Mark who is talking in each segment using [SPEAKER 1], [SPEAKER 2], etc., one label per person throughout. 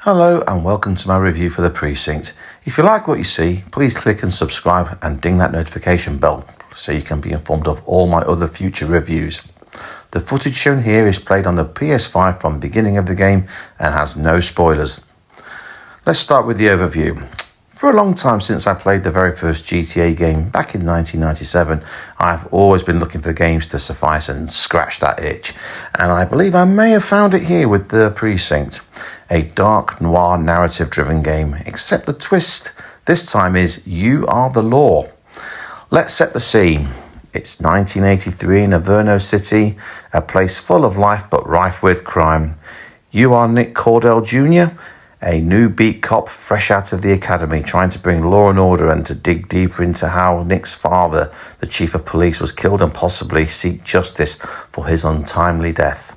[SPEAKER 1] Hello and welcome to my review for the Precinct. If you like what you see, please click and subscribe and ding that notification bell so you can be informed of all my other future reviews. The footage shown here is played on the PS5 from the beginning of the game and has no spoilers. Let's start with the overview. For a long time since I played the very first GTA game back in 1997, I've always been looking for games to suffice and scratch that itch, and I believe I may have found it here with the Precinct. A dark noir narrative driven game, except the twist this time is you are the law. Let's set the scene. It's 1983 in Averno City, a place full of life but rife with crime. You are Nick Cordell Jr., a new beat cop fresh out of the academy, trying to bring law and order and to dig deeper into how Nick's father, the chief of police, was killed and possibly seek justice for his untimely death.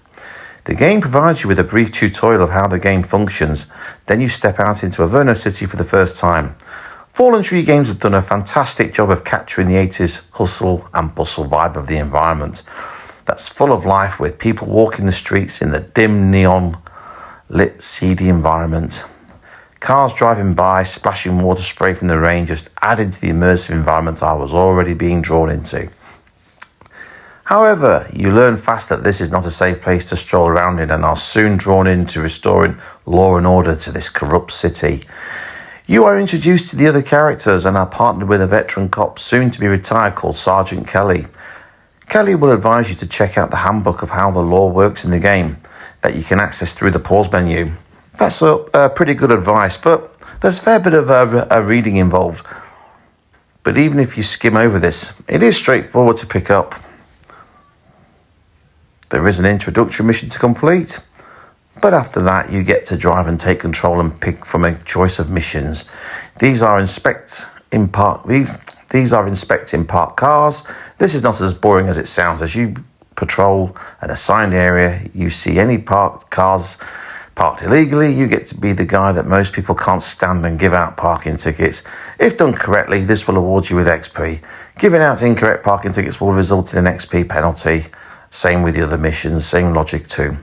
[SPEAKER 1] The game provides you with a brief tutorial of how the game functions. Then you step out into Averno City for the first time. Fallen Tree Games have done a fantastic job of capturing the 80s hustle and bustle vibe of the environment. That's full of life with people walking the streets in the dim neon lit seedy environment. Cars driving by, splashing water spray from the rain, just adding to the immersive environment I was already being drawn into. However, you learn fast that this is not a safe place to stroll around in and are soon drawn into restoring law and order to this corrupt city. You are introduced to the other characters and are partnered with a veteran cop soon to be retired called Sergeant Kelly. Kelly will advise you to check out the handbook of how the law works in the game that you can access through the pause menu. That's a pretty good advice, but there's a fair bit of a reading involved. But even if you skim over this, it is straightforward to pick up. There is an introductory mission to complete, but after that you get to drive and take control and pick from a choice of missions. These are inspect in park cars. This is not as boring as it sounds. As you patrol an assigned area, you see any parked cars parked illegally. You get to be the guy that most people can't stand and give out parking tickets. If done correctly, this will award you with XP. Giving out incorrect parking tickets will result in an XP penalty. Same with the other missions, same logic too.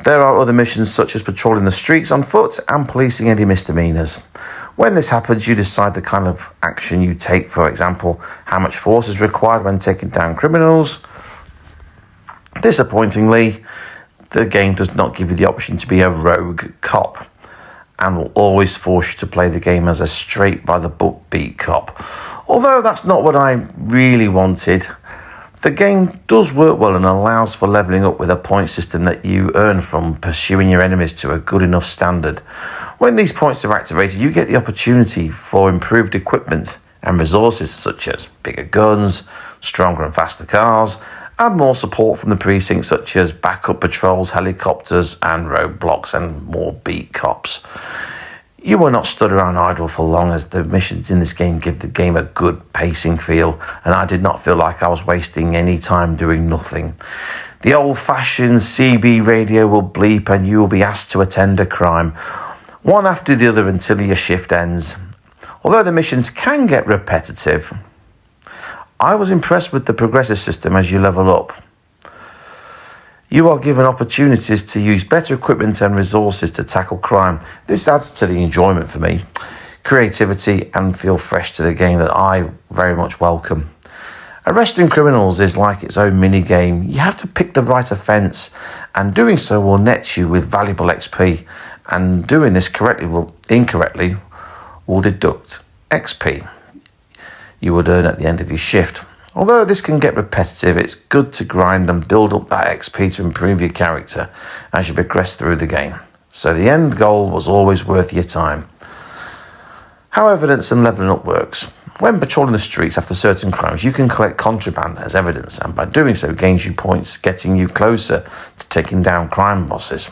[SPEAKER 1] There are other missions such as patrolling the streets on foot and policing any misdemeanors. When this happens, you decide the kind of action you take. For example, how much force is required when taking down criminals. Disappointingly, the game does not give you the option to be a rogue cop and will always force you to play the game as a straight by the book beat cop. Although that's not what I really wanted. The game does work well and allows for levelling up with a point system that you earn from pursuing your enemies to a good enough standard. When these points are activated, you get the opportunity for improved equipment and resources such as bigger guns, stronger and faster cars, and more support from the precinct such as backup patrols, helicopters and roadblocks and more beat cops. You will not stood around idle for long, as the missions in this game give the game a good pacing feel, and I did not feel like I was wasting any time doing nothing. The old-fashioned CB radio will bleep and you will be asked to attend a crime, one after the other until your shift ends. Although the missions can get repetitive, I was impressed with the progressive system as you level up. You are given opportunities to use better equipment and resources to tackle crime. This adds to the enjoyment for me, creativity and feel fresh to the game that I very much welcome. Arresting criminals is like its own mini game. You have to pick the right offence, and doing so will net you with valuable XP, and doing this incorrectly will deduct XP you would earn at the end of your shift. Although this can get repetitive, it's good to grind and build up that XP to improve your character as you progress through the game. So the end goal was always worth your time. How evidence and leveling up works. When patrolling the streets after certain crimes, you can collect contraband as evidence, and by doing so gains you points, getting you closer to taking down crime bosses.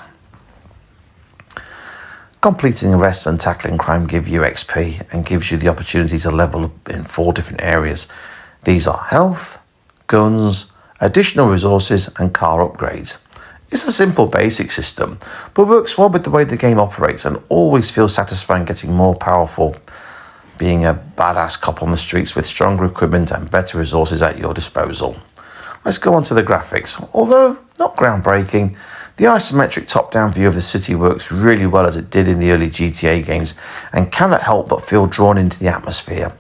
[SPEAKER 1] Completing arrests and tackling crime give you XP and gives you the opportunity to level up in 4 different areas. These are health, guns, additional resources and car upgrades. It's a simple basic system, but works well with the way the game operates and always feels satisfying getting more powerful, being a badass cop on the streets with stronger equipment and better resources at your disposal. Let's go on to the graphics. Although not groundbreaking, The isometric top-down view of the city works really well as it did in the early GTA games and cannot help but feel drawn into the atmosphere.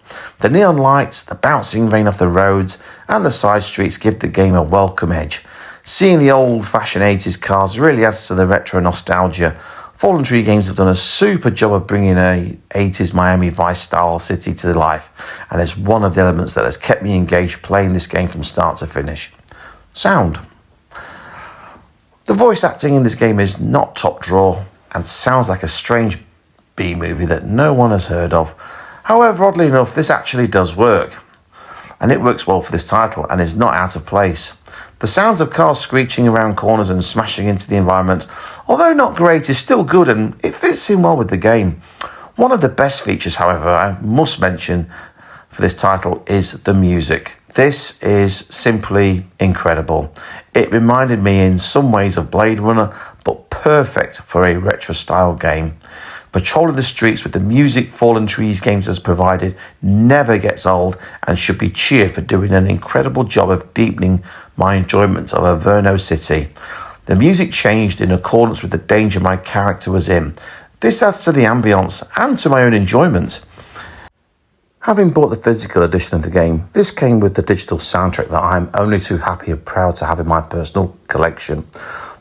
[SPEAKER 1] The neon lights, the bouncing rain off the roads and the side streets give the game a welcome edge. Seeing the old-fashioned 80s cars really adds to the retro nostalgia. Fallen Tree Games have done a super job of bringing a 80s Miami Vice style city to life, and it's one of the elements that has kept me engaged playing this game from start to finish. Sound. The voice acting in this game is not top draw and sounds like a strange B-movie that no one has heard of. However, oddly enough, this actually does work, and it works well for this title and is not out of place. The sounds of cars screeching around corners and smashing into the environment, although not great, is still good and it fits in well with the game. One of the best features, however, I must mention for this title is the music. This is simply incredible. It reminded me in some ways of Blade Runner, but perfect for a retro style game. Patrolling the streets with the music Fallen Trees Games has provided never gets old and should be cheered for doing an incredible job of deepening my enjoyment of Averno City. The music changed in accordance with the danger my character was in. This adds to the ambience and to my own enjoyment. Having bought the physical edition of the game, this came with the digital soundtrack that I am only too happy and proud to have in my personal collection.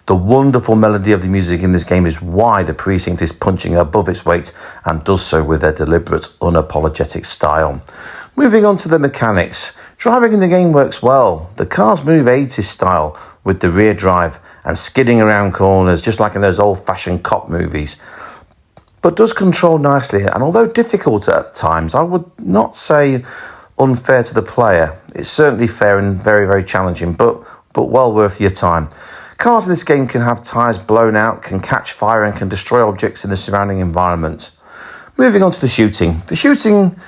[SPEAKER 1] The wonderful melody of the music in this game is why the Precinct is punching above its weight and does so with their deliberate, unapologetic style. Moving on to the mechanics. Driving in the game works well. The cars move 80s style with the rear drive and skidding around corners just like in those old-fashioned cop movies, but does control nicely, and although difficult at times, I would not say unfair to the player. It's certainly fair and very, very challenging, but well worth your time. Cars in this game can have tyres blown out, can catch fire and can destroy objects in the surrounding environment. Moving on to the shooting. The shooting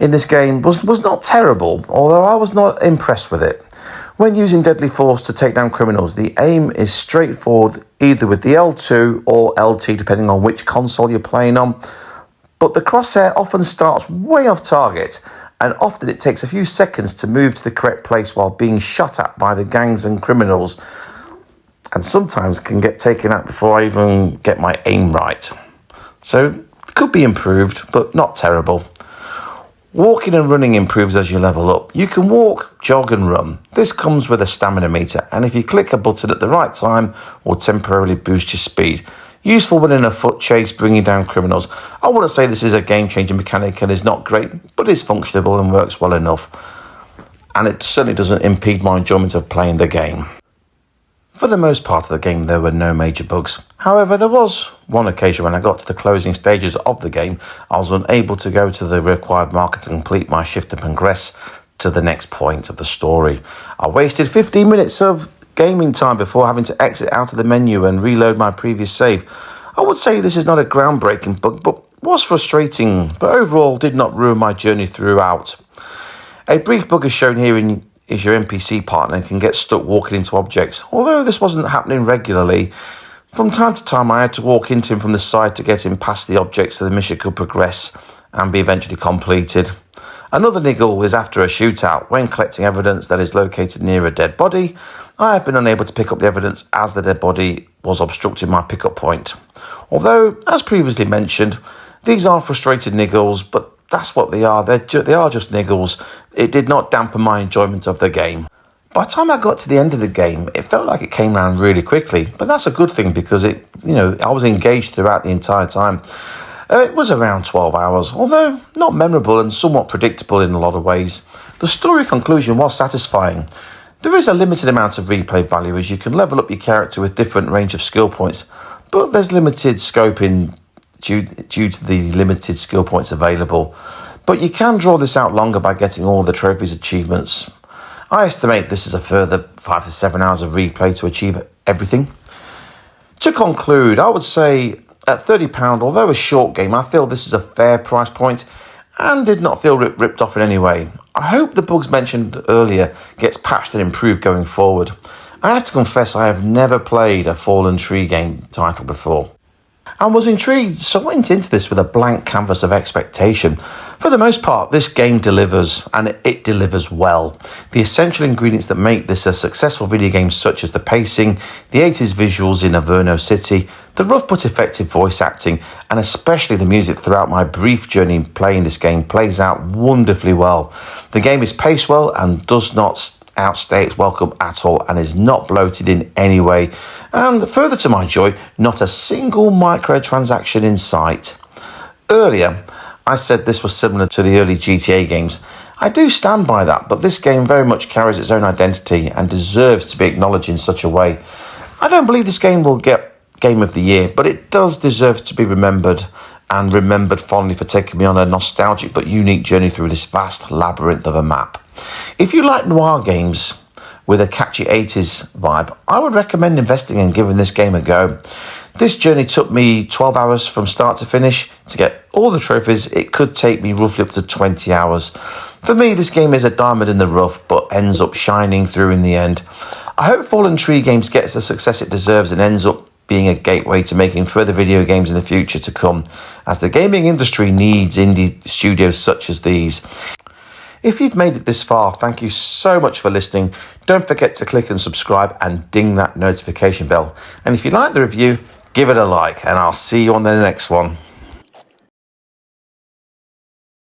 [SPEAKER 1] in this game was not terrible, although I was not impressed with it. When using deadly force to take down criminals, the aim is straightforward, either with the L2 or LT, depending on which console you're playing on. But the crosshair often starts way off target, and often it takes a few seconds to move to the correct place while being shot at by the gangs and criminals, and sometimes can get taken out before I even get my aim right. So, it could be improved, but not terrible. Walking and running improves as you level up. You can walk, jog and run. This comes with a stamina meter, and if you click a button at the right time, will temporarily boost your speed. Useful when in a foot chase, bringing down criminals. I wouldn't say this is a game-changing mechanic and is not great, but is functional and works well enough. And it certainly doesn't impede my enjoyment of playing the game. For the most part of the game, there were no major bugs. However, there was one occasion when I got to the closing stages of the game, I was unable to go to the required marker to complete my shift and progress to the next point of the story. I wasted 15 minutes of gaming time before having to exit out of the menu and reload my previous save. I would say this is not a groundbreaking bug, but was frustrating, but overall did not ruin my journey throughout. A brief bug is shown here is your NPC partner and can get stuck walking into objects. Although this wasn't happening regularly, from time to time I had to walk into him from the side to get him past the objects so the mission could progress and be eventually completed. Another niggle is after a shootout. When collecting evidence that is located near a dead body, I have been unable to pick up the evidence as the dead body was obstructing my pickup point. Although, as previously mentioned, these are frustrated niggles, but that's what they are. They are just niggles. It did not dampen my enjoyment of the game. By the time I got to the end of the game, it felt like it came around really quickly, but that's a good thing because I was engaged throughout the entire time. It was around 12 hours, although not memorable and somewhat predictable in a lot of ways. The story conclusion was satisfying. There is a limited amount of replay value as you can level up your character with different range of skill points, but there's limited scope due to the limited skill points available. But you can draw this out longer by getting all the trophies achievements. I estimate this is a further 5 to 7 hours of replay to achieve everything. To conclude, I would say at £30, although a short game, I feel this is a fair price point and did not feel ripped off in any way. I hope the bugs mentioned earlier gets patched and improved going forward. I have to confess I have never played a Fallen Tree game title before. and was intrigued, so I went into this with a blank canvas of expectation. For the most part, this game delivers, and it delivers well. The essential ingredients that make this a successful video game, such as the pacing, the 80s visuals in Averno City, the rough but effective voice acting, and especially the music throughout my brief journey playing this game, plays out wonderfully well. The game is paced well and does not outstay its welcome at all, and is not bloated in any way. And further to my joy, not a single microtransaction in sight. Earlier, I said this was similar to the early GTA games. I do stand by that, but this game very much carries its own identity and deserves to be acknowledged in such a way. I don't believe this game will get Game of the Year, but it does deserve to be remembered, and remembered fondly for taking me on a nostalgic but unique journey through this vast labyrinth of a map. If you like noir games with a catchy 80s vibe, I would recommend investing and giving this game a go. This journey took me 12 hours from start to finish. To get all the trophies, it could take me roughly up to 20 hours. For me, this game is a diamond in the rough, but ends up shining through in the end. I hope Fallen Tree Games gets the success it deserves and ends up being a gateway to making further video games in the future to come, as the gaming industry needs indie studios such as these. If you've made it this far, thank you so much for listening. Don't forget to click and subscribe and ding that notification bell. And if you like the review, give it a like, and I'll see you on the next one.